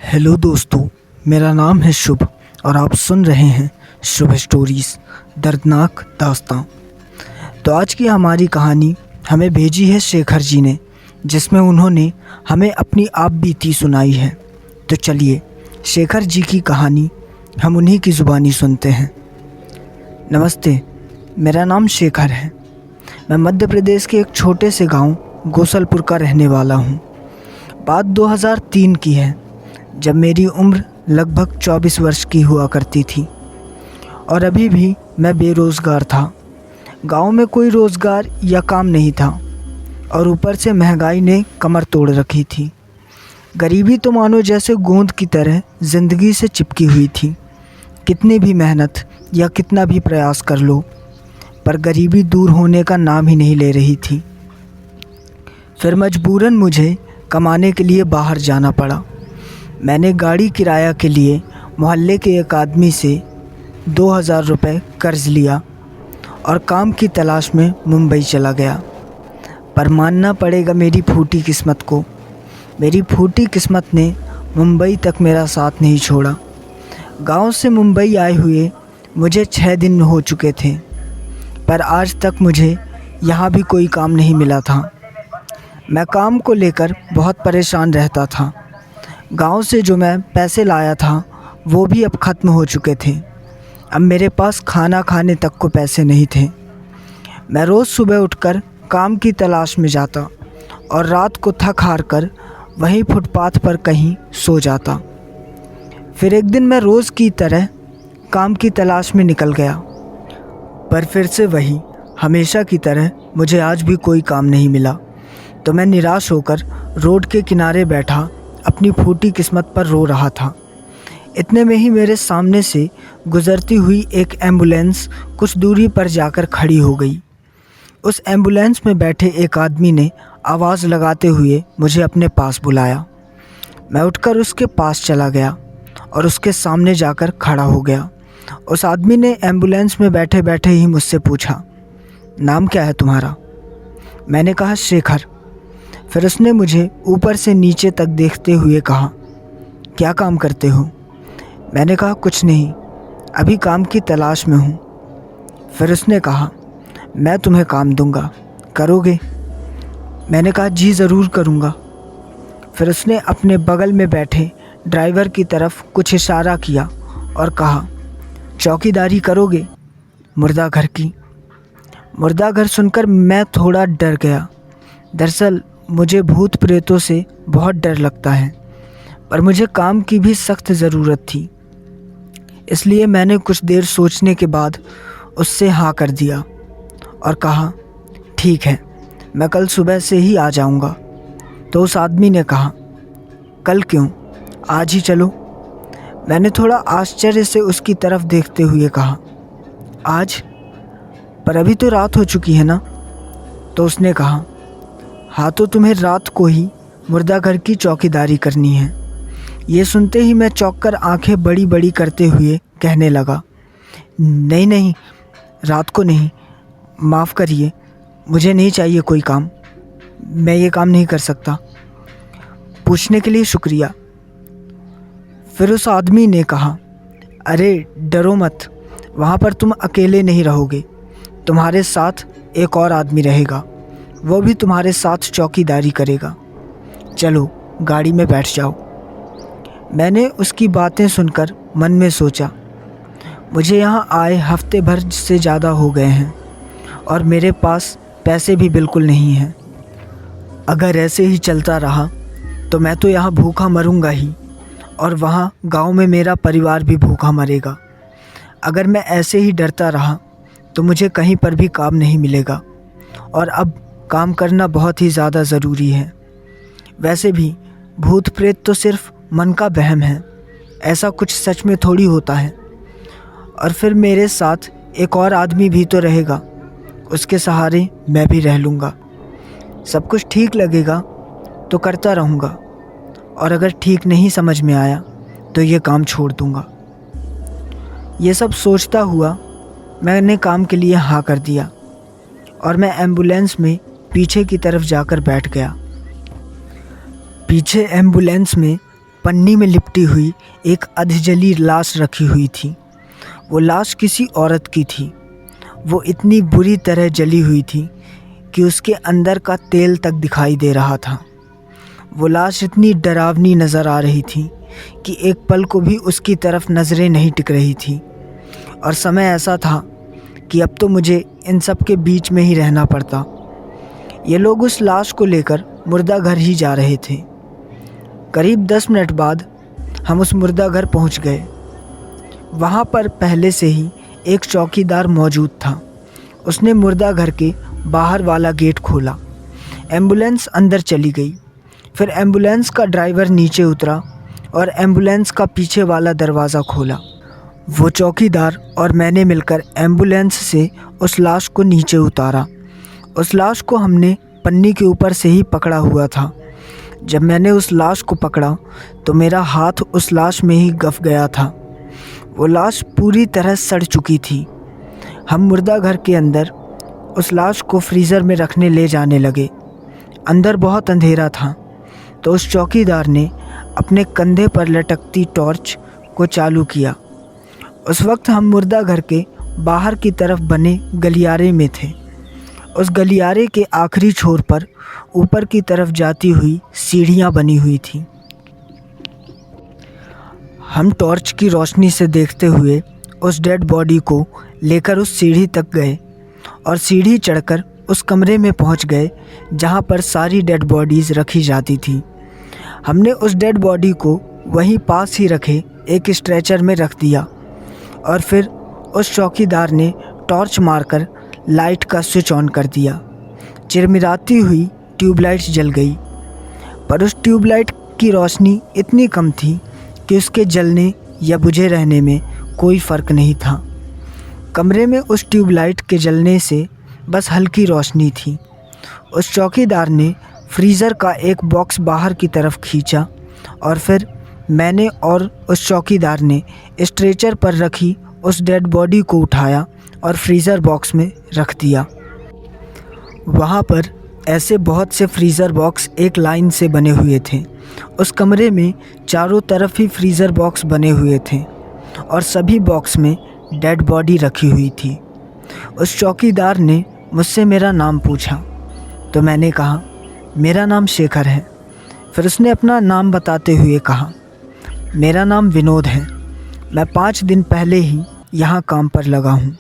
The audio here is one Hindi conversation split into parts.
हेलो दोस्तों, मेरा नाम है शुभ और आप सुन रहे हैं शुभ स्टोरीज़ दर्दनाक दास्तां। तो आज की हमारी कहानी हमें भेजी है शेखर जी ने, जिसमें उन्होंने हमें अपनी आप बीती सुनाई है। तो चलिए शेखर जी की कहानी हम उन्हीं की ज़ुबानी सुनते हैं। नमस्ते, मेरा नाम शेखर है। मैं मध्य प्रदेश के एक छोटे से गांव गोसलपुर का रहने वाला हूं। बात 2003 की है, जब मेरी उम्र लगभग 24 वर्ष की हुआ करती थी और अभी भी मैं बेरोज़गार था। गांव में कोई रोज़गार या काम नहीं था और ऊपर से महंगाई ने कमर तोड़ रखी थी। गरीबी तो मानो जैसे गोंद की तरह ज़िंदगी से चिपकी हुई थी। कितनी भी मेहनत या कितना भी प्रयास कर लो, पर गरीबी दूर होने का नाम ही नहीं ले रही थी। फिर मजबूरन मुझे कमाने के लिए बाहर जाना पड़ा। मैंने गाड़ी किराया के लिए मोहल्ले के एक आदमी से 2000 रुपये कर्ज़ लिया और काम की तलाश में मुंबई चला गया। पर मानना पड़ेगा मेरी फूटी किस्मत को। मेरी फूटी किस्मत ने मुंबई तक मेरा साथ नहीं छोड़ा। गांव से मुंबई आए हुए मुझे 6 दिन हो चुके थे, पर आज तक मुझे यहाँ भी कोई काम नहीं मिला था। मैं काम को लेकर बहुत परेशान रहता था। गांव से जो मैं पैसे लाया था वो भी अब ख़त्म हो चुके थे। अब मेरे पास खाना खाने तक को पैसे नहीं थे। मैं रोज़ सुबह उठकर काम की तलाश में जाता और रात को थक हार कर वहीं फुटपाथ पर कहीं सो जाता। फिर एक दिन मैं रोज़ की तरह काम की तलाश में निकल गया, पर फिर से वही हमेशा की तरह मुझे आज भी कोई काम नहीं मिला। तो मैं निराश होकर रोड के किनारे बैठा अपनी फूटी किस्मत पर रो रहा था। इतने में ही मेरे सामने से गुज़रती हुई एक एम्बुलेंस कुछ दूरी पर जाकर खड़ी हो गई। उस एम्बुलेंस में बैठे एक आदमी ने आवाज़ लगाते हुए मुझे अपने पास बुलाया। मैं उठकर उसके पास चला गया और उसके सामने जाकर खड़ा हो गया। उस आदमी ने एम्बुलेंस में बैठे बैठे ही मुझसे पूछा, नाम क्या है तुम्हारा? मैंने कहा शेखर। फिर उसने मुझे ऊपर से नीचे तक देखते हुए कहा, क्या काम करते हो? मैंने कहा कुछ नहीं, अभी काम की तलाश में हूँ। फिर उसने कहा, मैं तुम्हें काम दूंगा, करोगे? मैंने कहा जी ज़रूर करूँगा। फिर उसने अपने बगल में बैठे ड्राइवर की तरफ कुछ इशारा किया और कहा, चौकीदारी करोगे मुर्दा घर की? मुर्दा घर सुनकर मैं थोड़ा डर गया। दरअसल मुझे भूत प्रेतों से बहुत डर लगता है, पर मुझे काम की भी सख्त ज़रूरत थी। इसलिए मैंने कुछ देर सोचने के बाद उससे हाँ कर दिया और कहा, ठीक है, मैं कल सुबह से ही आ जाऊंगा। तो उस आदमी ने कहा, कल क्यों, आज ही चलो। मैंने थोड़ा आश्चर्य से उसकी तरफ देखते हुए कहा, आज? पर अभी तो रात हो चुकी है ना? तो उसने कहा, हाँ, तो तुम्हें रात को ही मुर्दा घर की चौकीदारी करनी है। ये सुनते ही मैं चौंक कर आंखें बड़ी बड़ी करते हुए कहने लगा, नहीं नहीं, रात को नहीं, माफ़ करिए, मुझे नहीं चाहिए कोई काम, मैं ये काम नहीं कर सकता। पूछने के लिए शुक्रिया। फिर उस आदमी ने कहा, अरे डरो मत, वहाँ पर तुम अकेले नहीं रहोगे, तुम्हारे साथ एक और आदमी रहेगा, वो भी तुम्हारे साथ चौकीदारी करेगा। चलो गाड़ी में बैठ जाओ। मैंने उसकी बातें सुनकर मन में सोचा, मुझे यहाँ आए हफ्ते भर से ज़्यादा हो गए हैं और मेरे पास पैसे भी बिल्कुल नहीं हैं। अगर ऐसे ही चलता रहा तो मैं तो यहाँ भूखा मरूंगा ही, और वहाँ गांव में मेरा परिवार भी भूखा मरेगा। अगर मैं ऐसे ही डरता रहा तो मुझे कहीं पर भी काम नहीं मिलेगा, और अब काम करना बहुत ही ज़्यादा ज़रूरी है। वैसे भी भूत प्रेत तो सिर्फ मन का वहम है, ऐसा कुछ सच में थोड़ी होता है। और फिर मेरे साथ एक और आदमी भी तो रहेगा, उसके सहारे मैं भी रह लूँगा। सब कुछ ठीक लगेगा तो करता रहूँगा, और अगर ठीक नहीं समझ में आया तो ये काम छोड़ दूँगा। ये सब सोचता हुआ मैंने काम के लिए हाँ कर दिया और मैं एम्बुलेंस में पीछे की तरफ जाकर बैठ गया। पीछे एम्बुलेंस में पन्नी में लिपटी हुई एक अधजली लाश रखी हुई थी। वो लाश किसी औरत की थी। वो इतनी बुरी तरह जली हुई थी कि उसके अंदर का तेल तक दिखाई दे रहा था। वो लाश इतनी डरावनी नज़र आ रही थी कि एक पल को भी उसकी तरफ नज़रें नहीं टिक रही थी। और समय ऐसा था कि अब तो मुझे इन सब के बीच में ही रहना पड़ता। ये लोग उस लाश को लेकर मुर्दा घर ही जा रहे थे। करीब 10 मिनट बाद हम उस मुर्दा घर पहुंच गए। वहाँ पर पहले से ही एक चौकीदार मौजूद था। उसने मुर्दा घर के बाहर वाला गेट खोला। एम्बुलेंस अंदर चली गई। फिर एम्बुलेंस का ड्राइवर नीचे उतरा और एम्बुलेंस का पीछे वाला दरवाज़ा खोला। वो चौकीदार और मैंने मिलकर एम्बुलेंस से उस लाश को नीचे उतारा। उस लाश को हमने पन्नी के ऊपर से ही पकड़ा हुआ था। जब मैंने उस लाश को पकड़ा तो मेरा हाथ उस लाश में ही गफ गया था। वो लाश पूरी तरह सड़ चुकी थी। हम मुर्दा घर के अंदर उस लाश को फ्रीज़र में रखने ले जाने लगे। अंदर बहुत अंधेरा था तो उस चौकीदार ने अपने कंधे पर लटकती टॉर्च को चालू किया। उस वक्त हम मुर्दा घर के बाहर की तरफ बने गलियारे में थे। उस गलियारे के आखिरी छोर पर ऊपर की तरफ जाती हुई सीढ़ियाँ बनी हुई थी। हम टॉर्च की रोशनी से देखते हुए उस डेड बॉडी को लेकर उस सीढ़ी तक गए और सीढ़ी चढ़कर उस कमरे में पहुंच गए जहां पर सारी डेड बॉडीज़ रखी जाती थी। हमने उस डेड बॉडी को वहीं पास ही रखे एक स्ट्रेचर में रख दिया और फिर उस चौकीदार ने टॉर्च मारकर लाइट का स्विच ऑन कर दिया। चिरमिराती हुई ट्यूबलाइट जल गई, पर उस ट्यूबलाइट की रोशनी इतनी कम थी कि उसके जलने या बुझे रहने में कोई फ़र्क नहीं था। कमरे में उस ट्यूबलाइट के जलने से बस हल्की रोशनी थी। उस चौकीदार ने फ्रीज़र का एक बॉक्स बाहर की तरफ खींचा और फिर मैंने और उस चौकीदार ने स्ट्रेचर पर रखी उस डेड बॉडी को उठाया और फ्रीज़र बॉक्स में रख दिया। वहाँ पर ऐसे बहुत से फ्रीज़र बॉक्स एक लाइन से बने हुए थे। उस कमरे में चारों तरफ ही फ्रीज़र बॉक्स बने हुए थे और सभी बॉक्स में डेड बॉडी रखी हुई थी। उस चौकीदार ने मुझसे मेरा नाम पूछा तो मैंने कहा मेरा नाम शेखर है। फिर उसने अपना नाम बताते हुए कहा मेरा नाम विनोद है। मैं 5 दिन पहले ही यहाँ काम पर लगा हूँ।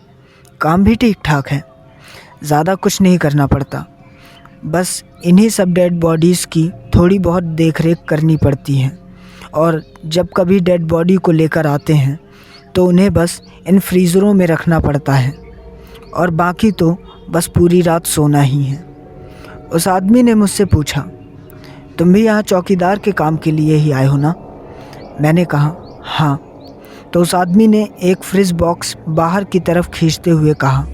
काम भी ठीक ठाक है, ज़्यादा कुछ नहीं करना पड़ता। बस इन्हीं सब डेड बॉडीज़ की थोड़ी बहुत देखरेख करनी पड़ती है और जब कभी डेड बॉडी को लेकर आते हैं तो उन्हें बस इन फ्रीज़रों में रखना पड़ता है और बाकी तो बस पूरी रात सोना ही है। उस आदमी ने मुझसे पूछा तुम भी यहाँ चौकीदार के काम के लिए ही आए हो ना? मैंने कहा हाँ। तो उस आदमी ने एक फ्रिज बॉक्स बाहर की तरफ खींचते हुए कहा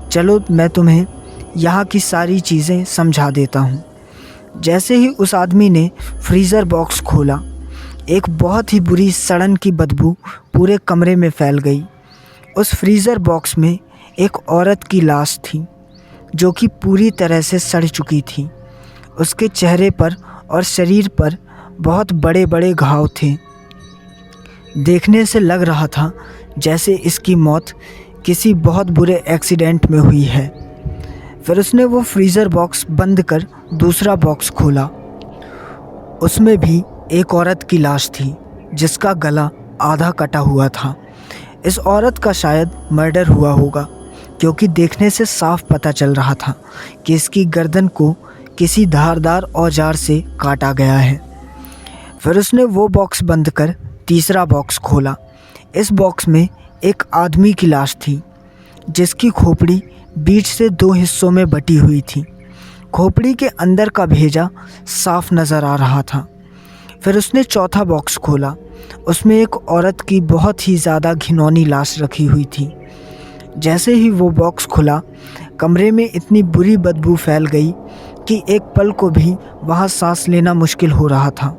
चलो मैं तुम्हें यहाँ की सारी चीज़ें समझा देता हूँ। जैसे ही उस आदमी ने फ्रीज़र बॉक्स खोला एक बहुत ही बुरी सड़न की बदबू पूरे कमरे में फैल गई। उस फ्रीज़र बॉक्स में एक औरत की लाश थी जो कि पूरी तरह से सड़ चुकी थी। उसके चेहरे पर और शरीर पर बहुत बड़े बड़े घाव थे। देखने से लग रहा था जैसे इसकी मौत किसी बहुत बुरे एक्सीडेंट में हुई है। फिर उसने वो फ्रीज़र बॉक्स बंद कर दूसरा बॉक्स खोला। उसमें भी एक औरत की लाश थी जिसका गला आधा कटा हुआ था। इस औरत का शायद मर्डर हुआ होगा क्योंकि देखने से साफ पता चल रहा था कि इसकी गर्दन को किसी धारदार औजार से काटा गया है। फिर उसने वो बॉक्स बंद कर तीसरा बॉक्स खोला। इस बॉक्स में एक आदमी की लाश थी जिसकी खोपड़ी बीच से 2 हिस्सों में बटी हुई थी। खोपड़ी के अंदर का भेजा साफ नज़र आ रहा था। फिर उसने चौथा बॉक्स खोला। उसमें एक औरत की बहुत ही ज़्यादा घिनौनी लाश रखी हुई थी। जैसे ही वो बॉक्स खुला कमरे में इतनी बुरी बदबू फैल गई कि एक पल को भी वहाँ सांस लेना मुश्किल हो रहा था।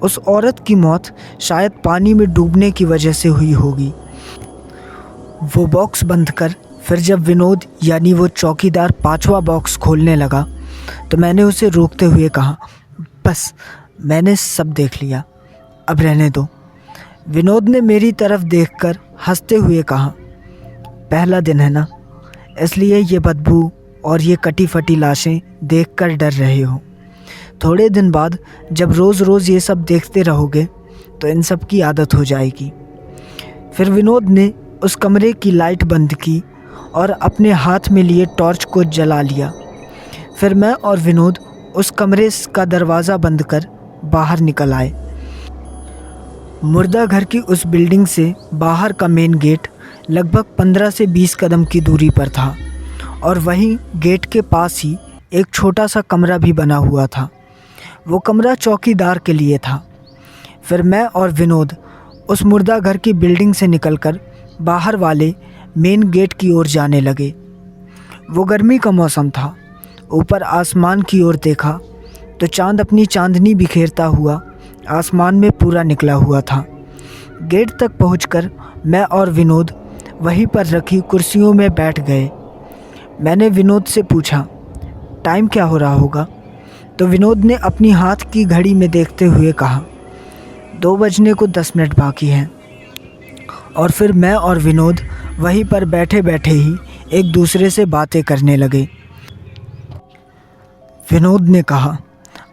उस औरत की मौत शायद पानी में डूबने की वजह से हुई होगी। वो बॉक्स बंद कर फिर जब विनोद यानी वो चौकीदार 5वां बॉक्स खोलने लगा तो मैंने उसे रोकते हुए कहा बस मैंने सब देख लिया, अब रहने दो। विनोद ने मेरी तरफ देखकर हंसते हुए कहा, पहला दिन है ना, इसलिए ये बदबू और ये कटी फटी लाशें देखकर डर रहे हो। थोड़े दिन बाद जब रोज़ रोज़ ये सब देखते रहोगे तो इन सब की आदत हो जाएगी। फिर विनोद ने उस कमरे की लाइट बंद की और अपने हाथ में लिए टॉर्च को जला लिया। फिर मैं और विनोद उस कमरे का दरवाज़ा बंद कर बाहर निकल आए। मुर्दा घर की उस बिल्डिंग से बाहर का मेन गेट लगभग 15 से 20 कदम की दूरी पर था और वहीं गेट के पास ही एक छोटा सा कमरा भी बना हुआ था। वो कमरा चौकीदार के लिए था। फिर मैं और विनोद उस मुर्दा घर की बिल्डिंग से निकलकर बाहर वाले मेन गेट की ओर जाने लगे। वो गर्मी का मौसम था। ऊपर आसमान की ओर देखा तो चांद अपनी चांदनी बिखेरता हुआ आसमान में पूरा निकला हुआ था। गेट तक पहुंचकर मैं और विनोद वहीं पर रखी कुर्सियों में बैठ गए। मैंने विनोद से पूछा, टाइम क्या हो रहा होगा? तो विनोद ने अपनी हाथ की घड़ी में देखते हुए कहा, 2 बजने को 10 मिनट बाकी हैं। और फिर मैं और विनोद वहीं पर बैठे बैठे ही एक दूसरे से बातें करने लगे। विनोद ने कहा,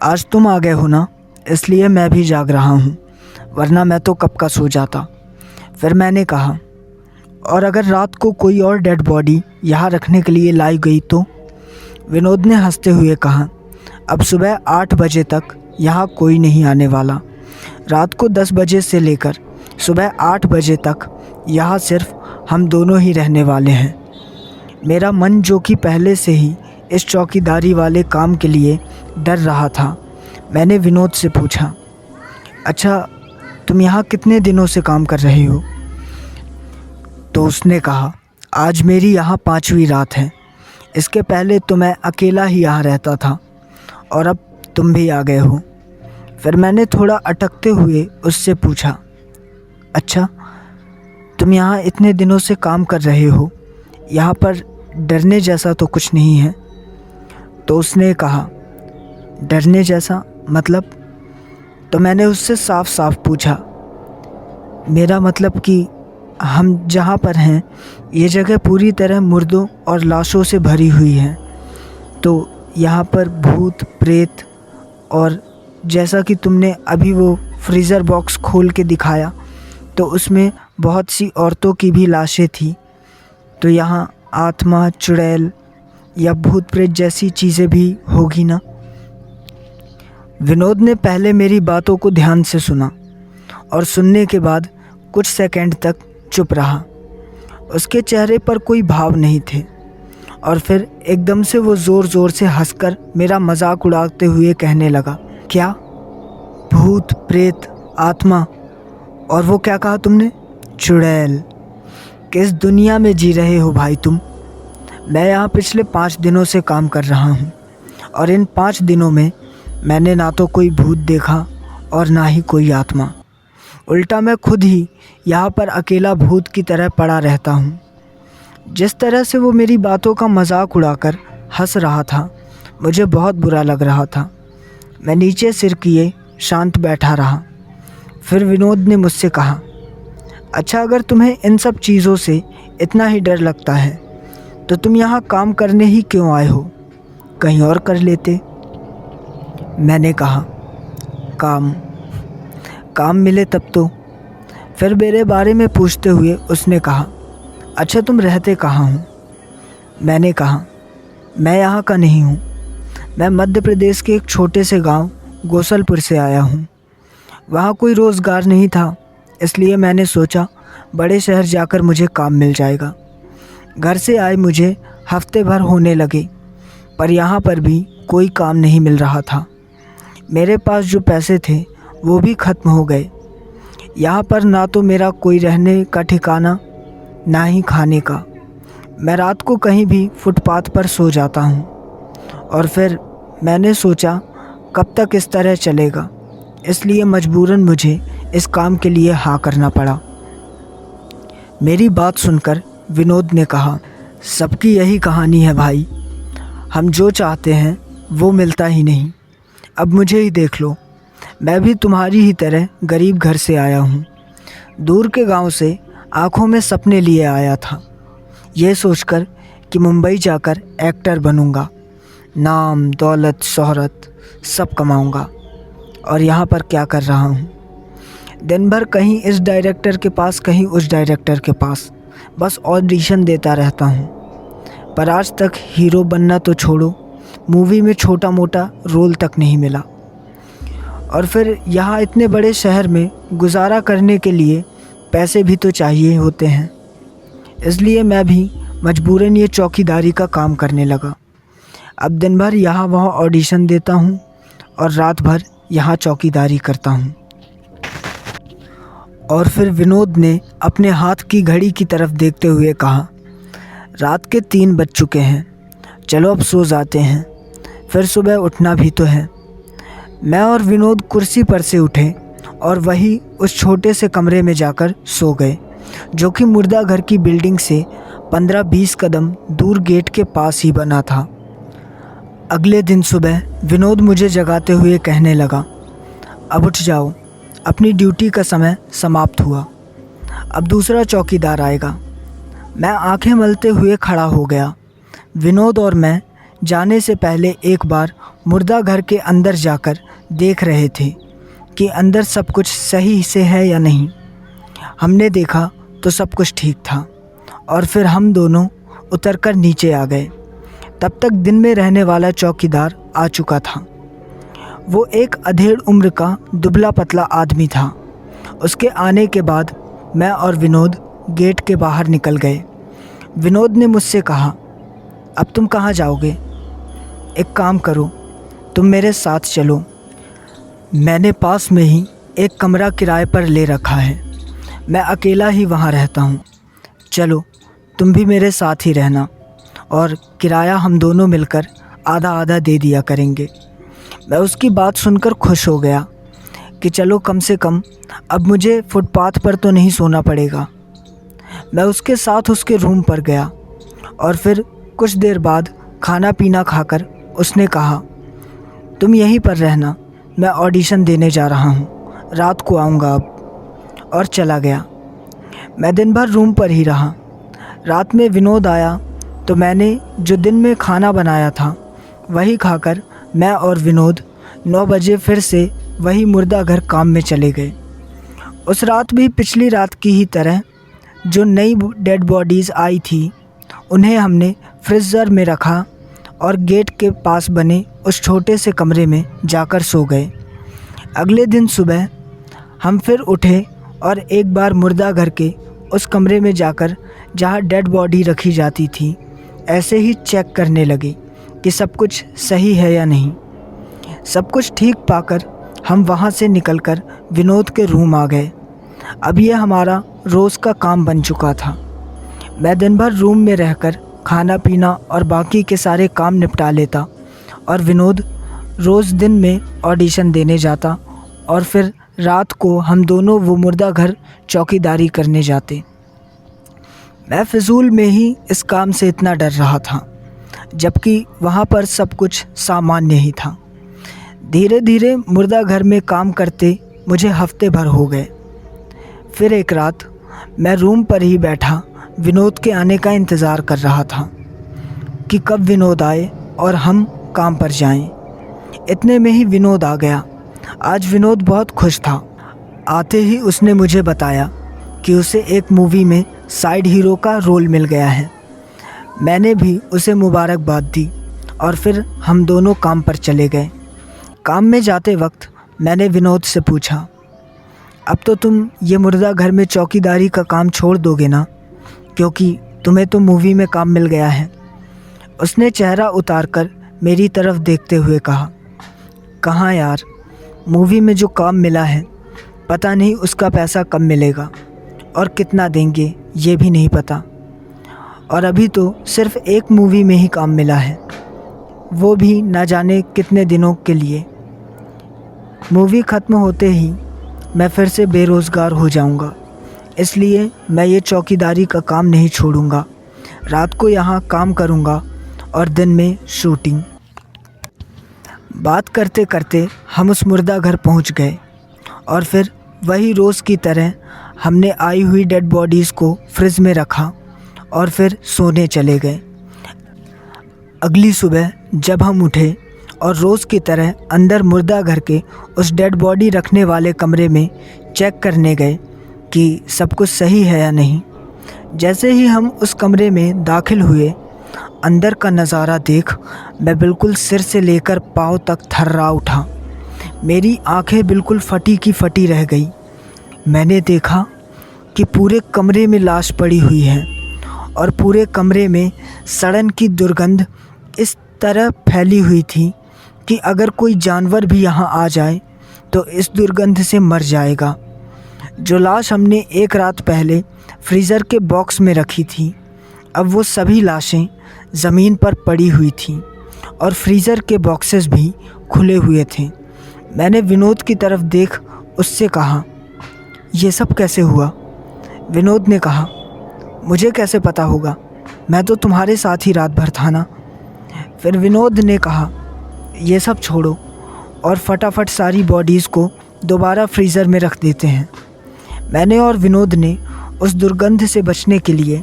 आज तुम आ गए हो ना, इसलिए मैं भी जाग रहा हूँ, वरना मैं तो कब का सो जाता। फिर मैंने कहा, और अगर रात को कोई और डेड बॉडी यहाँ रखने के लिए लाई गई तो? विनोद ने हंसते हुए कहा, अब सुबह 8 बजे तक यहाँ कोई नहीं आने वाला। रात को 10 बजे से लेकर सुबह 8 बजे तक यहाँ सिर्फ हम दोनों ही रहने वाले हैं। मेरा मन, जो कि पहले से ही इस चौकीदारी वाले काम के लिए डर रहा था, मैंने विनोद से पूछा, अच्छा तुम यहाँ कितने दिनों से काम कर रहे हो? तो उसने कहा, आज मेरी यहाँ 5वीं रात है। इसके पहले तो मैं अकेला ही यहाँ रहता था और अब तुम भी आ गए हो। फिर मैंने थोड़ा अटकते हुए उससे पूछा, अच्छा तुम यहाँ इतने दिनों से काम कर रहे हो, यहाँ पर डरने जैसा तो कुछ नहीं है? तो उसने कहा, डरने जैसा मतलब? तो मैंने उससे साफ साफ पूछा, मेरा मतलब कि हम जहाँ पर हैं ये जगह पूरी तरह मुर्दों और लाशों से भरी हुई है, तो यहाँ पर भूत प्रेत, और जैसा कि तुमने अभी वो फ्रीज़र बॉक्स खोल के दिखाया तो उसमें बहुत सी औरतों की भी लाशें थी, तो यहाँ आत्मा, चुड़ैल या भूत प्रेत जैसी चीज़ें भी होगी ना? विनोद ने पहले मेरी बातों को ध्यान से सुना और सुनने के बाद कुछ सेकंड तक चुप रहा। उसके चेहरे पर कोई भाव नहीं थे और फिर एकदम से वो ज़ोर ज़ोर से हंसकर मेरा मजाक उड़ाते हुए कहने लगा, क्या? भूत प्रेत, आत्मा, और वो क्या कहा तुमने? चुड़ैल। किस दुनिया में जी रहे हो भाई तुम? मैं यहाँ पिछले 5 दिनों से काम कर रहा हूँ और इन 5 दिनों में मैंने ना तो कोई भूत देखा और ना ही कोई आत्मा। उल्टा मैं खुद ही यहाँ पर अकेला भूत की तरह पड़ा रहता हूँ। जिस तरह से वो मेरी बातों का मजाक उड़ाकर हंस रहा था, मुझे बहुत बुरा लग रहा था। मैं नीचे सिर किए शांत बैठा रहा। फिर विनोद ने मुझसे कहा, अच्छा अगर तुम्हें इन सब चीज़ों से इतना ही डर लगता है तो तुम यहाँ काम करने ही क्यों आए हो? कहीं और कर लेते। मैंने कहा, काम मिले तब तो। फिर मेरे बारे में पूछते हुए उसने कहा, अच्छा तुम रहते कहाँ हो? मैंने कहा, मैं यहाँ का नहीं हूँ, मैं मध्य प्रदेश के एक छोटे से गांव गोसलपुर से आया हूँ। वहाँ कोई रोज़गार नहीं था, इसलिए मैंने सोचा बड़े शहर जाकर मुझे काम मिल जाएगा। घर से आए मुझे हफ्ते भर होने लगे, पर यहाँ पर भी कोई काम नहीं मिल रहा था। मेरे पास जो पैसे थे वो भी ख़त्म हो गए। यहाँ पर ना तो मेरा कोई रहने का ठिकाना, ना ही खाने का। मैं रात को कहीं भी फुटपाथ पर सो जाता हूँ। और फिर मैंने सोचा कब तक इस तरह चलेगा, इसलिए मजबूरन मुझे इस काम के लिए हाँ करना पड़ा। मेरी बात सुनकर विनोद ने कहा, सबकी यही कहानी है भाई, हम जो चाहते हैं वो मिलता ही नहीं। अब मुझे ही देख लो, मैं भी तुम्हारी ही तरह गरीब घर से आया हूँ। दूर के गांव से आंखों में सपने लिए आया था, ये सोचकर कि मुंबई जाकर एक्टर बनूंगा, नाम दौलत शोहरत सब कमाऊंगा। और यहाँ पर क्या कर रहा हूँ? दिन भर कहीं इस डायरेक्टर के पास कहीं उस डायरेक्टर के पास बस ऑडिशन देता रहता हूँ। पर आज तक हीरो बनना तो छोड़ो, मूवी में छोटा मोटा रोल तक नहीं मिला। और फिर यहाँ इतने बड़े शहर में गुजारा करने के लिए पैसे भी तो चाहिए होते हैं, इसलिए मैं भी मजबूरन ये चौकीदारी का काम करने लगा। अब दिन भर यहाँ वहाँ ऑडिशन देता हूँ और रात भर यहाँ चौकीदारी करता हूँ। और फिर विनोद ने अपने हाथ की घड़ी की तरफ देखते हुए कहा, रात के 3 बज चुके हैं, चलो अब सो जाते हैं, फिर सुबह उठना भी तो है। मैं और विनोद कुर्सी पर से उठे और वही उस छोटे से कमरे में जाकर सो गए, जो कि मुर्दा घर की बिल्डिंग से 15-20 कदम दूर गेट के पास ही बना था। अगले दिन सुबह विनोद मुझे जगाते हुए कहने लगा, अब उठ जाओ, अपनी ड्यूटी का समय समाप्त हुआ, अब दूसरा चौकीदार आएगा। मैं आंखें मलते हुए खड़ा हो गया। विनोद और मैं जाने से पहले एक बार मुर्दा घर के अंदर जाकर देख रहे थे कि अंदर सब कुछ सही से है या नहीं। हमने देखा तो सब कुछ ठीक था और फिर हम दोनों उतरकर नीचे आ गए। तब तक दिन में रहने वाला चौकीदार आ चुका था। वो एक अधेड़ उम्र का दुबला पतला आदमी था। उसके आने के बाद मैं और विनोद गेट के बाहर निकल गए। विनोद ने मुझसे कहा, अब तुम कहाँ जाओगे? एक काम करो, तुम मेरे साथ चलो, मैंने पास में ही एक कमरा किराए पर ले रखा है, मैं अकेला ही वहाँ रहता हूँ, चलो तुम भी मेरे साथ ही रहना और किराया हम दोनों मिलकर आधा आधा दे दिया करेंगे। मैं उसकी बात सुनकर खुश हो गया कि चलो कम से कम अब मुझे फुटपाथ पर तो नहीं सोना पड़ेगा। मैं उसके साथ उसके रूम पर गया और फिर कुछ देर बाद खाना पीना खाकर उसने कहा, तुम यहीं पर रहना, मैं ऑडिशन देने जा रहा हूँ, रात को आऊँगा अब, और चला गया। मैं दिन भर रूम पर ही रहा। रात में विनोद आया तो मैंने जो दिन में खाना बनाया था वही खाकर मैं और विनोद 9 बजे फिर से वही मुर्दा घर काम में चले गए। उस रात भी पिछली रात की ही तरह जो नई डेड बॉडीज़ आई थी उन्हें हमने फ्रीज़र में रखा और गेट के पास बने उस छोटे से कमरे में जाकर सो गए। अगले दिन सुबह हम फिर उठे और एक बार मुर्दा घर के उस कमरे में जाकर जहाँ डेड बॉडी रखी जाती थी ऐसे ही चेक करने लगे कि सब कुछ सही है या नहीं। सब कुछ ठीक पाकर हम वहाँ से निकलकर विनोद के रूम आ गए। अब यह हमारा रोज़ का काम बन चुका था। मैं दिन भर रूम में रहकर खाना पीना और बाकी के सारे काम निपटा लेता और विनोद रोज़ दिन में ऑडिशन देने जाता और फिर रात को हम दोनों वो मुर्दा घर चौकीदारी करने जाते। मैं फ़िज़ूल में ही इस काम से इतना डर रहा था, जबकि वहाँ पर सब कुछ सामान्य ही था। धीरे धीरे मुर्दा घर में काम करते मुझे हफ्ते भर हो गए। फिर एक रात मैं रूम पर ही बैठा विनोद के आने का इंतज़ार कर रहा था कि कब विनोद आए और हम काम पर जाएं। इतने में ही विनोद आ गया। आज विनोद बहुत खुश था। आते ही उसने मुझे बताया कि उसे एक मूवी में साइड हीरो का रोल मिल गया है। मैंने भी उसे मुबारकबाद दी और फिर हम दोनों काम पर चले गए। काम में जाते वक्त मैंने विनोद से पूछा, अब तो तुम ये मुर्दा घर में चौकीदारी का काम छोड़ दोगे ना, क्योंकि तुम्हें तो मूवी में काम मिल गया है। उसने चेहरा उतारकर मेरी तरफ देखते हुए कहा, कहाँ यार, मूवी में जो काम मिला है पता नहीं उसका पैसा कब मिलेगा और कितना देंगे ये भी नहीं पता। और अभी तो सिर्फ एक मूवी में ही काम मिला है, वो भी ना जाने कितने दिनों के लिए। मूवी ख़त्म होते ही मैं फिर से बेरोज़गार हो जाऊंगा, इसलिए मैं ये चौकीदारी का काम नहीं छोड़ूंगा। रात को यहाँ काम करूंगा और दिन में शूटिंग। बात करते करते हम उस मुर्दा घर पहुंच गए और फिर वही रोज़ की तरह हमने आई हुई डेड बॉडीज़ को फ्रिज में रखा और फिर सोने चले गए। अगली सुबह जब हम उठे और रोज़ की तरह अंदर मुर्दा घर के उस डेड बॉडी रखने वाले कमरे में चेक करने गए कि सब कुछ सही है या नहीं, जैसे ही हम उस कमरे में दाखिल हुए, अंदर का नज़ारा देख मैं बिल्कुल सिर से लेकर पाँव तक थर्रा उठा। मेरी आंखें बिल्कुल फटी की फटी रह गई। मैंने देखा कि पूरे कमरे में लाश पड़ी हुई है और पूरे कमरे में सड़न की दुर्गंध इस तरह फैली हुई थी कि अगर कोई जानवर भी यहाँ आ जाए तो इस दुर्गंध से मर जाएगा। जो लाश हमने एक रात पहले फ्रीज़र के बॉक्स में रखी थी, अब वो सभी लाशें ज़मीन पर पड़ी हुई थीं और फ्रीज़र के बॉक्सेस भी खुले हुए थे। मैंने विनोद की तरफ देख उससे कहा, ये सब कैसे हुआ? विनोद ने कहा, मुझे कैसे पता होगा, मैं तो तुम्हारे साथ ही रात भर था ना। फिर विनोद ने कहा, ये सब छोड़ो और फटाफट सारी बॉडीज़ को दोबारा फ्रीज़र में रख देते हैं। मैंने और विनोद ने उस दुर्गंध से बचने के लिए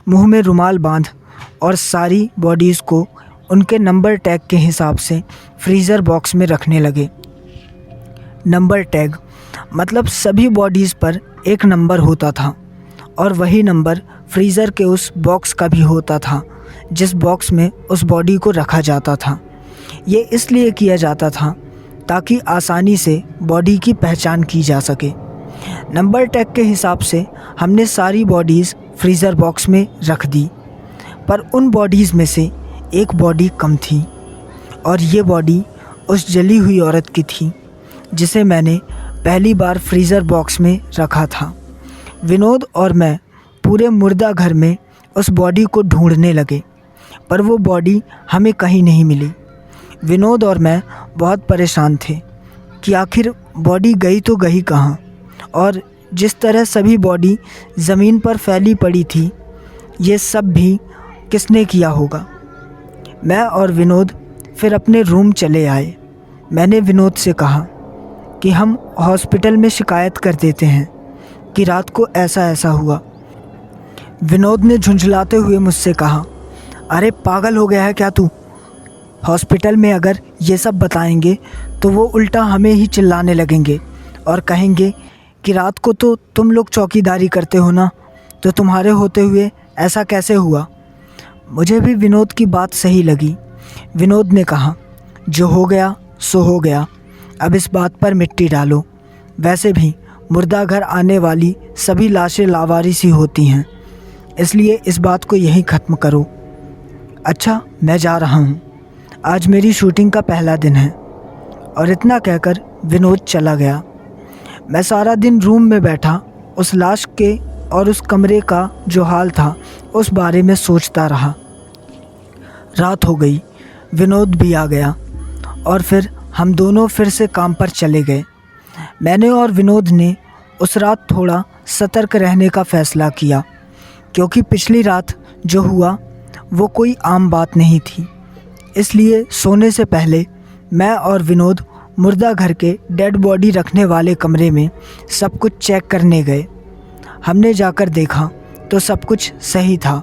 मुंह में रुमाल बांध और सारी बॉडीज़ को उनके नंबर टैग के हिसाब से फ्रीज़र बॉक्स में रखने लगे। नंबर टैग मतलब सभी बॉडीज़ पर एक नंबर होता था और वही नंबर फ्रीज़र के उस बॉक्स का भी होता था जिस बॉक्स में उस बॉडी को रखा जाता था। ये इसलिए किया जाता था ताकि आसानी से बॉडी की पहचान की जा सके। नंबर टैग के हिसाब से हमने सारी बॉडीज़ फ्रीज़र बॉक्स में रख दी, पर उन बॉडीज़ में से एक बॉडी कम थी और ये बॉडी उस जली हुई औरत की थी जिसे मैंने पहली बार फ्रीज़र बॉक्स में रखा था। विनोद और मैं पूरे मुर्दा घर में उस बॉडी को ढूंढने लगे, पर वो बॉडी हमें कहीं नहीं मिली। विनोद और मैं बहुत परेशान थे कि आखिर बॉडी गई तो गई कहाँ, और जिस तरह सभी बॉडी ज़मीन पर फैली पड़ी थी, ये सब भी किसने किया होगा। मैं और विनोद फिर अपने रूम चले आए। मैंने विनोद से कहा कि हम हॉस्पिटल में शिकायत कर देते हैं कि रात को ऐसा ऐसा हुआ। विनोद ने झुंझलाते हुए मुझसे कहा, अरे पागल हो गया है क्या तू? हॉस्पिटल में अगर ये सब बताएंगे तो वो उल्टा हमें ही चिल्लाने लगेंगे और कहेंगे कि रात को तो तुम लोग चौकीदारी करते हो ना, तो तुम्हारे होते हुए ऐसा कैसे हुआ। मुझे भी विनोद की बात सही लगी। विनोद ने कहा, जो हो गया सो हो गया, अब इस बात पर मिट्टी डालो। वैसे भी मुर्दा घर आने वाली सभी लाशें लावारिस ही होती हैं, इसलिए इस बात को यहीं ख़त्म करो। अच्छा, मैं जा रहा हूँ, आज मेरी शूटिंग का पहला दिन है। और इतना कहकर विनोद चला गया। मैं सारा दिन रूम में बैठा उस लाश के और उस कमरे का जो हाल था उस बारे में सोचता रहा। रात हो गई, विनोद भी आ गया और फिर हम दोनों फिर से काम पर चले गए। मैंने और विनोद ने उस रात थोड़ा सतर्क रहने का फ़ैसला किया, क्योंकि पिछली रात जो हुआ वो कोई आम बात नहीं थी। इसलिए सोने से पहले मैं और विनोद मुर्दा घर के डेड बॉडी रखने वाले कमरे में सब कुछ चेक करने गए। हमने जाकर देखा तो सब कुछ सही था,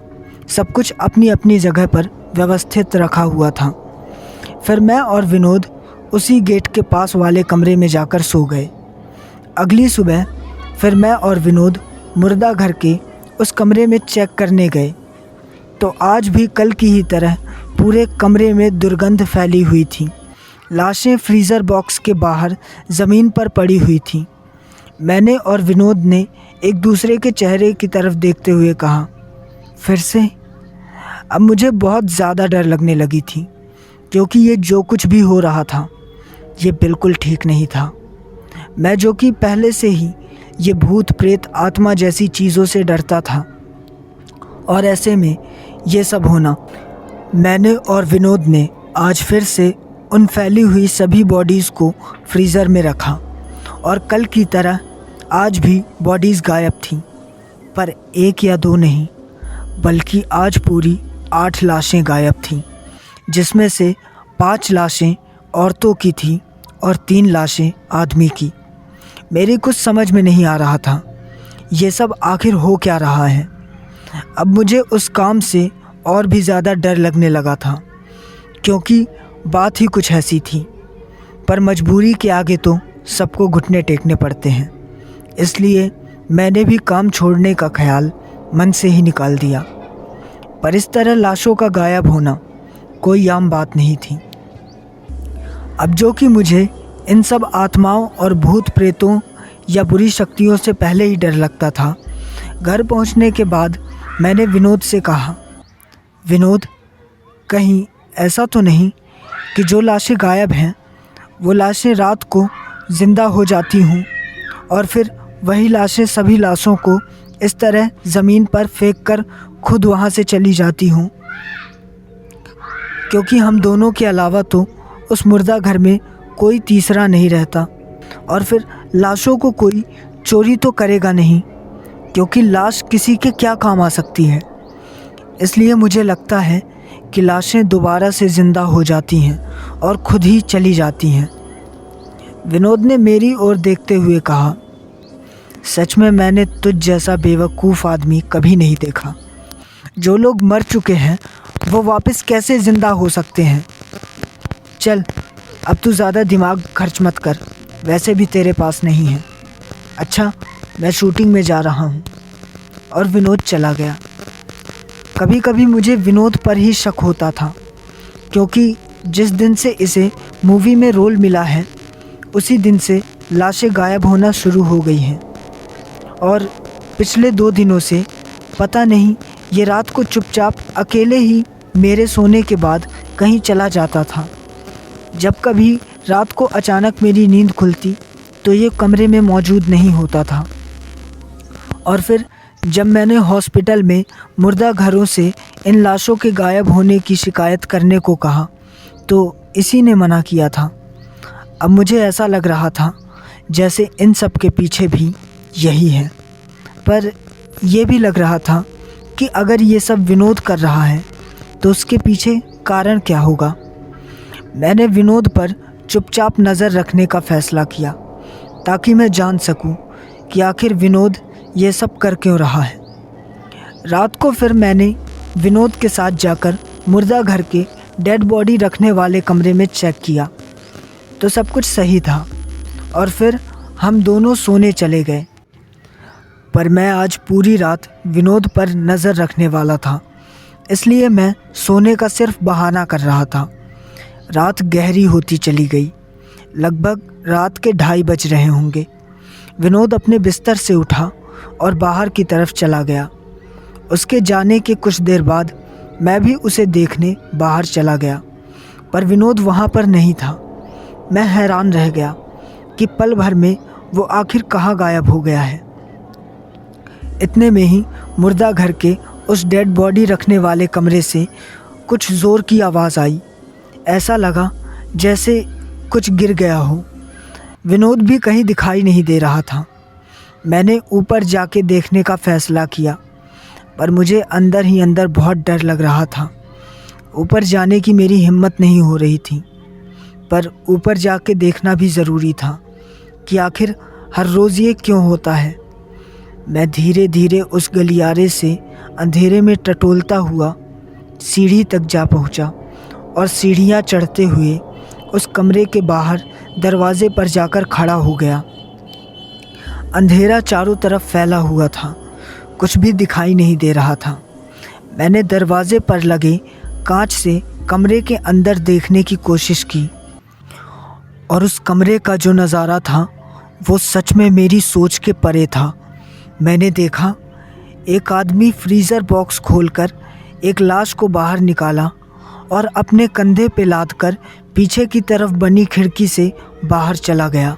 सब कुछ अपनी अपनी जगह पर व्यवस्थित रखा हुआ था। फिर मैं और विनोद उसी गेट के पास वाले कमरे में जाकर सो गए। अगली सुबह फिर मैं और विनोद मुर्दा घर के उस कमरे में चेक करने गए, तो आज भी कल की ही तरह पूरे कमरे में दुर्गंध फैली हुई थी। लाशें फ्रीज़र बॉक्स के बाहर ज़मीन पर पड़ी हुई थीं। मैंने और विनोद ने एक दूसरे के चेहरे की तरफ देखते हुए कहा, फिर से? अब मुझे बहुत ज़्यादा डर लगने लगी थी, क्योंकि ये जो कुछ भी हो रहा था ये बिल्कुल ठीक नहीं था। मैं जो कि पहले से ही ये भूत प्रेत आत्मा जैसी चीज़ों से डरता था, और ऐसे में ये सब होना। मैंने और विनोद ने आज फिर से उन फैली हुई सभी बॉडीज़ को फ्रीज़र में रखा, और कल की तरह आज भी बॉडीज़ गायब थीं, पर एक या दो नहीं, बल्कि आज पूरी 8 लाशें गायब थीं, जिसमें से 5 लाशें औरतों की थी और 3 लाशें आदमी की। मेरी कुछ समझ में नहीं आ रहा था, ये सब आखिर हो क्या रहा है। अब मुझे उस काम से और भी ज़्यादा डर लगने लगा था, क्योंकि बात ही कुछ ऐसी थी। पर मजबूरी के आगे तो सबको घुटने टेकने पड़ते हैं, इसलिए मैंने भी काम छोड़ने का ख्याल मन से ही निकाल दिया। पर इस तरह लाशों का गायब होना कोई आम बात नहीं थी। अब जो कि मुझे इन सब आत्माओं और भूत प्रेतों या बुरी शक्तियों से पहले ही डर लगता था, घर पहुंचने के बाद मैंने विनोद से कहा, विनोद, कहीं ऐसा तो नहीं कि जो लाशें गायब हैं वो लाशें रात को ज़िंदा हो जाती हूँ और फिर वही लाशें सभी लाशों को इस तरह ज़मीन पर फेंक कर खुद वहाँ से चली जाती हूँ, क्योंकि हम दोनों के अलावा तो उस मुर्दा घर में कोई तीसरा नहीं रहता। और फिर लाशों को कोई चोरी तो करेगा नहीं, क्योंकि लाश किसी के क्या काम आ सकती है। इसलिए मुझे लगता है कि लाशें दोबारा से ज़िंदा हो जाती हैं और खुद ही चली जाती हैं। विनोद ने मेरी ओर देखते हुए कहा, सच में मैंने तुझ जैसा बेवकूफ़ आदमी कभी नहीं देखा। जो लोग मर चुके हैं वो वापस कैसे ज़िंदा हो सकते हैं। चल, अब तू ज़्यादा दिमाग खर्च मत कर, वैसे भी तेरे पास नहीं है। अच्छा, मैं शूटिंग में जा रहा हूँ। और विनोद चला गया। कभी कभी मुझे विनोद पर ही शक होता था, क्योंकि जिस दिन से इसे मूवी में रोल मिला है उसी दिन से लाशें गायब होना शुरू हो गई हैं। और पिछले 2 दिनों से पता नहीं ये रात को चुपचाप अकेले ही मेरे सोने के बाद कहीं चला जाता था। जब कभी रात को अचानक मेरी नींद खुलती तो ये कमरे में मौजूद नहीं होता था। और फिर जब मैंने हॉस्पिटल में मुर्दा घरों से इन लाशों के गायब होने की शिकायत करने को कहा तो इसी ने मना किया था। अब मुझे ऐसा लग रहा था जैसे इन सब के पीछे भी यही है। पर यह भी लग रहा था कि अगर ये सब विनोद कर रहा है तो उसके पीछे कारण क्या होगा। मैंने विनोद पर चुपचाप नज़र रखने का फ़ैसला किया, ताकि मैं जान सकूं कि आखिर विनोद ये सब कर क्यों रहा है। रात को फिर मैंने विनोद के साथ जाकर मुर्दा घर के डेड बॉडी रखने वाले कमरे में चेक किया तो सब कुछ सही था। और फिर हम दोनों सोने चले गए। पर मैं आज पूरी रात विनोद पर नज़र रखने वाला था, इसलिए मैं सोने का सिर्फ बहाना कर रहा था। रात गहरी होती चली गई। लगभग रात के 2:30 बज रहे होंगे। विनोद अपने बिस्तर से उठा और बाहर की तरफ चला गया। उसके जाने के कुछ देर बाद मैं भी उसे देखने बाहर चला गया, पर विनोद वहाँ पर नहीं था। मैं हैरान रह गया कि पल भर में वो आखिर कहाँ गायब हो गया है। इतने में ही मुर्दा घर के उस डेड बॉडी रखने वाले कमरे से कुछ ज़ोर की आवाज़ आई। ऐसा लगा जैसे कुछ गिर गया हो। विनोद भी कहीं दिखाई नहीं दे रहा था। मैंने ऊपर जाके देखने का फ़ैसला किया, पर मुझे अंदर ही अंदर बहुत डर लग रहा था। ऊपर जाने की मेरी हिम्मत नहीं हो रही थी, पर ऊपर जाके देखना भी ज़रूरी था कि आखिर हर रोज़ ये क्यों होता है। मैं धीरे धीरे उस गलियारे से अंधेरे में टटोलता हुआ सीढ़ी तक जा पहुंचा और सीढ़ियां चढ़ते हुए उस कमरे के बाहर दरवाजे पर जाकर खड़ा हो गया। अंधेरा चारों तरफ फैला हुआ था, कुछ भी दिखाई नहीं दे रहा था। मैंने दरवाजे पर लगे कांच से कमरे के अंदर देखने की कोशिश की, और उस कमरे का जो नज़ारा था वो सच में मेरी सोच के परे था। मैंने देखा एक आदमी फ्रीज़र बॉक्स खोलकर एक लाश को बाहर निकाला और अपने कंधे पे लाद कर पीछे की तरफ बनी खिड़की से बाहर चला गया।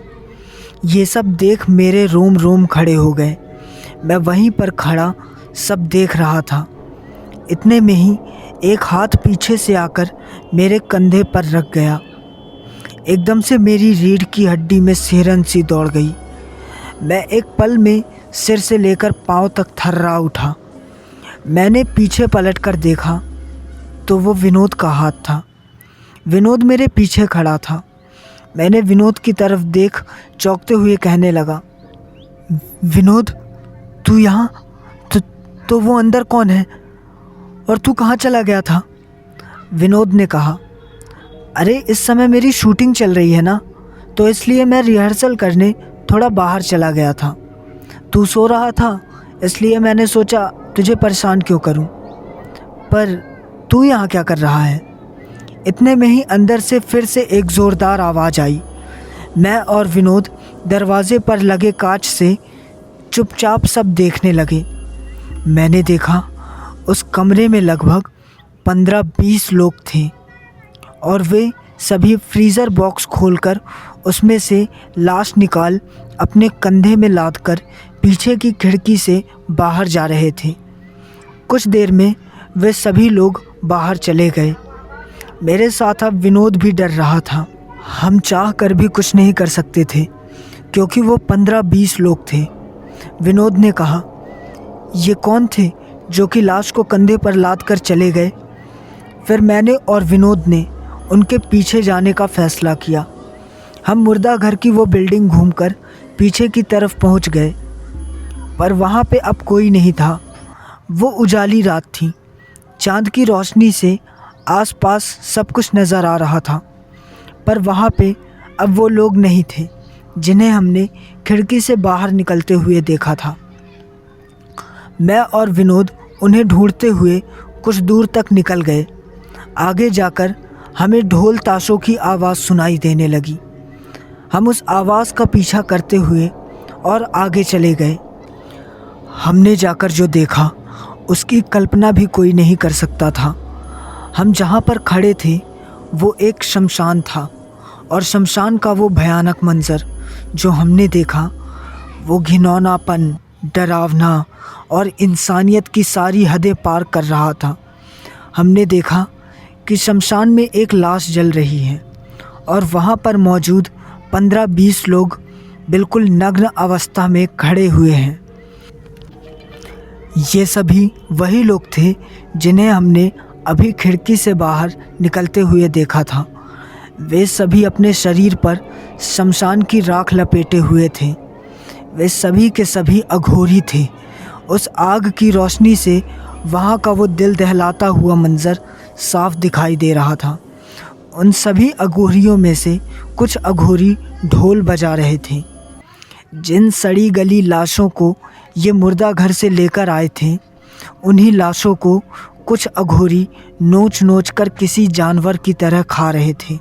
ये सब देख मेरे रोम रोम खड़े हो गए। मैं वहीं पर खड़ा सब देख रहा था। इतने में ही एक हाथ पीछे से आकर मेरे कंधे पर रख गया। एकदम से मेरी रीढ़ की हड्डी में सिहरन सी दौड़ गई। मैं एक पल में सिर से लेकर पांव तक थर्रा उठा। मैंने पीछे पलटकर देखा तो वो विनोद का हाथ था। विनोद मेरे पीछे खड़ा था। मैंने विनोद की तरफ देख चौंकते हुए कहने लगा, विनोद तू यहाँ? तो वो अंदर कौन है और तू कहाँ चला गया था? विनोद ने कहा, अरे इस समय मेरी शूटिंग चल रही है ना, तो इसलिए मैं रिहर्सल करने थोड़ा बाहर चला गया था। तू सो रहा था इसलिए मैंने सोचा तुझे परेशान क्यों करूं। पर तू यहाँ क्या कर रहा है? इतने में ही अंदर से फिर से एक ज़ोरदार आवाज़ आई। मैं और विनोद दरवाजे पर लगे कांच से चुपचाप सब देखने लगे। मैंने देखा उस कमरे में लगभग 15-20 लोग थे और वे सभी फ्रीज़र बॉक्स खोलकर उसमें से लाश निकाल अपने कंधे में लादकर पीछे की खिड़की से बाहर जा रहे थे। कुछ देर में वे सभी लोग बाहर चले गए। मेरे साथ अब विनोद भी डर रहा था। हम चाह कर भी कुछ नहीं कर सकते थे क्योंकि वो 15-20 लोग थे। विनोद ने कहा, ये कौन थे जो कि लाश को कंधे पर लाद कर चले गए? फिर मैंने और विनोद ने उनके पीछे जाने का फ़ैसला किया। हम मुर्दा घर की वो बिल्डिंग घूमकर पीछे की तरफ पहुंच गए, पर वहाँ पे अब कोई नहीं था। वो उजाली रात थी। चाँद की रोशनी से आसपास सब कुछ नज़र आ रहा था, पर वहाँ पे अब वो लोग नहीं थे जिन्हें हमने खिड़की से बाहर निकलते हुए देखा था। मैं और विनोद उन्हें ढूंढते हुए कुछ दूर तक निकल गए। आगे जाकर हमें ढोल ताशों की आवाज़ सुनाई देने लगी। हम उस आवाज़ का पीछा करते हुए और आगे चले गए। हमने जाकर जो देखा उसकी कल्पना भी कोई नहीं कर सकता था। हम जहाँ पर खड़े थे वो एक शमशान था और शमशान का वो भयानक मंज़र जो हमने देखा वो घिनौनापन, डरावना और इंसानियत की सारी हदें पार कर रहा था। हमने देखा कि शमशान में एक लाश जल रही है और वहाँ पर मौजूद 15-20 लोग बिल्कुल नग्न अवस्था में खड़े हुए हैं। ये सभी वही लोग थे जिन्हें हमने अभी खिड़की से बाहर निकलते हुए देखा था। वे सभी अपने शरीर पर शमशान की राख लपेटे हुए थे। वे सभी के सभी अघोरी थे। उस आग की रोशनी से वहाँ का वो दिल दहलाता हुआ मंज़र साफ दिखाई दे रहा था। उन सभी अघोरियों में से कुछ अघोरी ढोल बजा रहे थे। जिन सड़ी गली लाशों को ये मुर्दा घर से लेकर आए थे, उन्हीं लाशों को कुछ अघोरी नोच नोच कर किसी जानवर की तरह खा रहे थे।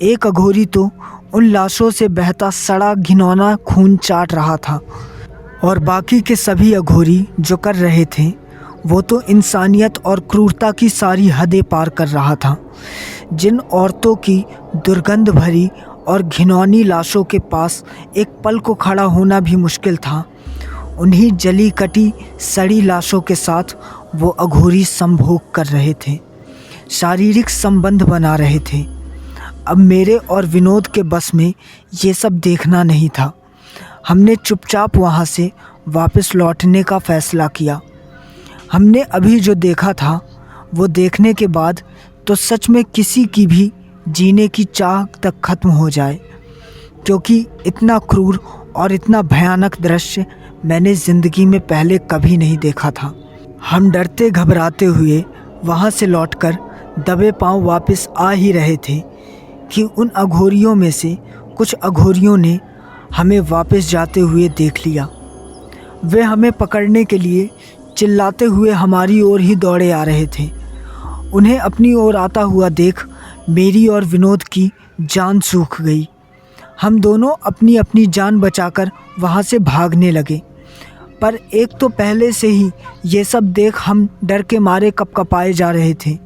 एक अघोरी तो उन लाशों से बहता सड़ा घिनौना खून चाट रहा था और बाकी के सभी अघोरी जो कर रहे थे वो तो इंसानियत और क्रूरता की सारी हदें पार कर रहा था। जिन औरतों की दुर्गंध भरी और घिनौनी लाशों के पास एक पल को खड़ा होना भी मुश्किल था, उन्हीं जली कटी सड़ी लाशों के साथ वो अघोरी संभोग कर रहे थे, शारीरिक संबंध बना रहे थे। अब मेरे और विनोद के बस में ये सब देखना नहीं था। हमने चुपचाप वहाँ से वापस लौटने का फ़ैसला किया। हमने अभी जो देखा था वो देखने के बाद तो सच में किसी की भी जीने की चाह तक ख़त्म हो जाए, क्योंकि इतना क्रूर और इतना भयानक दृश्य मैंने ज़िंदगी में पहले कभी नहीं देखा था। हम डरते घबराते हुए वहाँ से लौटकर दबे पांव वापस आ ही रहे थे कि उन अघोरियों में से कुछ अघोरियों ने हमें वापस जाते हुए देख लिया। वे हमें पकड़ने के लिए चिल्लाते हुए हमारी ओर ही दौड़े आ रहे थे। उन्हें अपनी ओर आता हुआ देख मेरी और विनोद की जान सूख गई। हम दोनों अपनी अपनी जान बचाकर वहाँ से भागने लगे, पर एक तो पहले से ही ये सब देख हम डर के मारे कँपकँपाए जा रहे थे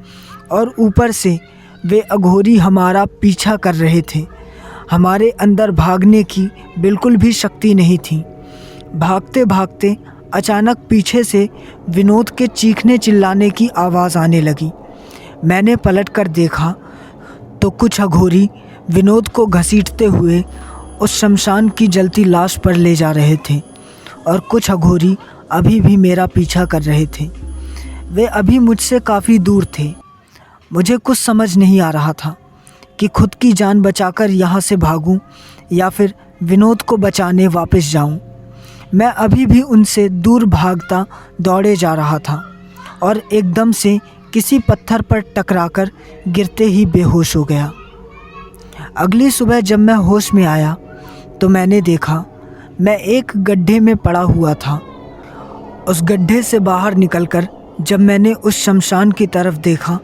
और ऊपर से वे अघोरी हमारा पीछा कर रहे थे। हमारे अंदर भागने की बिल्कुल भी शक्ति नहीं थी। भागते भागते अचानक पीछे से विनोद के चीखने चिल्लाने की आवाज़ आने लगी। मैंने पलटकर देखा तो कुछ अघोरी विनोद को घसीटते हुए उस शमशान की जलती लाश पर ले जा रहे थे और कुछ अघोरी अभी भी मेरा पीछा कर रहे थे। वे अभी मुझसे काफ़ी दूर थे। मुझे कुछ समझ नहीं आ रहा था। कि खुद की जान बचाकर यहाँ से भागूं या फिर विनोद को बचाने वापस जाऊं। मैं अभी भी उनसे दूर भागता दौड़े जा रहा था और एकदम से किसी पत्थर पर टकराकर गिरते ही बेहोश हो गया। अगली सुबह जब मैं होश में आया तो मैंने देखा मैं एक गड्ढे में पड़ा हुआ था। उस गड्ढे से बाहर निकलकर जब मैंने उस शमशान की तरफ देखा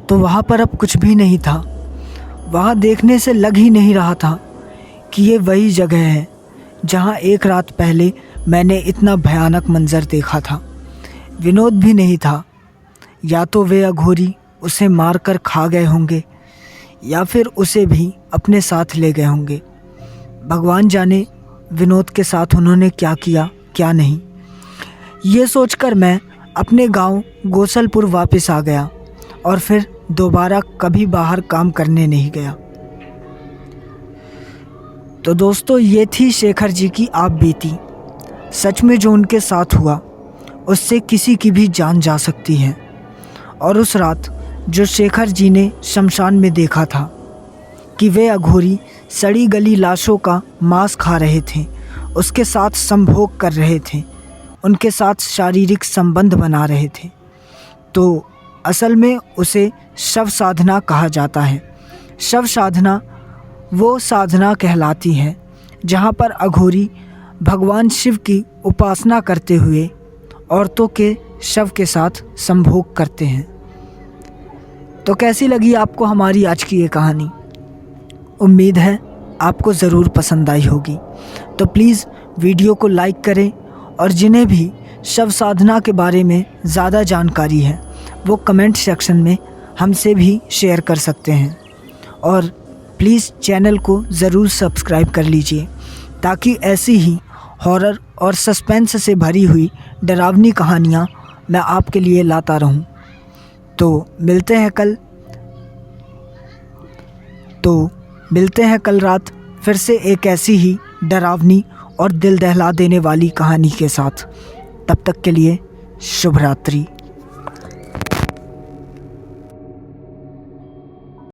तो वहाँ पर अब कुछ भी नहीं था। वहाँ देखने से लग ही नहीं रहा था कि ये वही जगह है जहाँ एक रात पहले मैंने इतना भयानक मंजर देखा था। विनोद भी नहीं था। या तो वे अघोरी उसे मारकर खा गए होंगे या फिर उसे भी अपने साथ ले गए होंगे। भगवान जाने विनोद के साथ उन्होंने क्या किया क्या नहीं। ये सोचकर मैं अपने गांव गोसलपुर वापस आ गया और फिर दोबारा कभी बाहर काम करने नहीं गया। तो दोस्तों, ये थी शेखर जी की आप बीती। सच में जो उनके साथ हुआ उससे किसी की भी जान जा सकती है। और उस रात जो शेखर जी ने शमशान में देखा था कि वे अघोरी सड़ी गली लाशों का मांस खा रहे थे, उसके साथ संभोग कर रहे थे, उनके साथ शारीरिक संबंध बना रहे थे, तो असल में उसे शव साधना कहा जाता है। शव साधना वो साधना कहलाती है जहाँ पर अघोरी भगवान शिव की उपासना करते हुए औरतों के शव के साथ संभोग करते हैं। तो कैसी लगी आपको हमारी आज की ये कहानी? उम्मीद है आपको ज़रूर पसंद आई होगी। तो प्लीज़ वीडियो को लाइक करें और जिन्हें भी शव साधना के बारे में ज़्यादा जानकारी है वो कमेंट सेक्शन में हमसे भी शेयर कर सकते हैं। और प्लीज़ चैनल को ज़रूर सब्सक्राइब कर लीजिए ताकि ऐसी ही हॉरर और सस्पेंस से भरी हुई डरावनी कहानियाँ मैं आपके लिए लाता रहूं। तो मिलते हैं कल रात फिर से एक ऐसी ही डरावनी और दिल दहला देने वाली कहानी के साथ। तब तक के लिए शुभ रात्रि।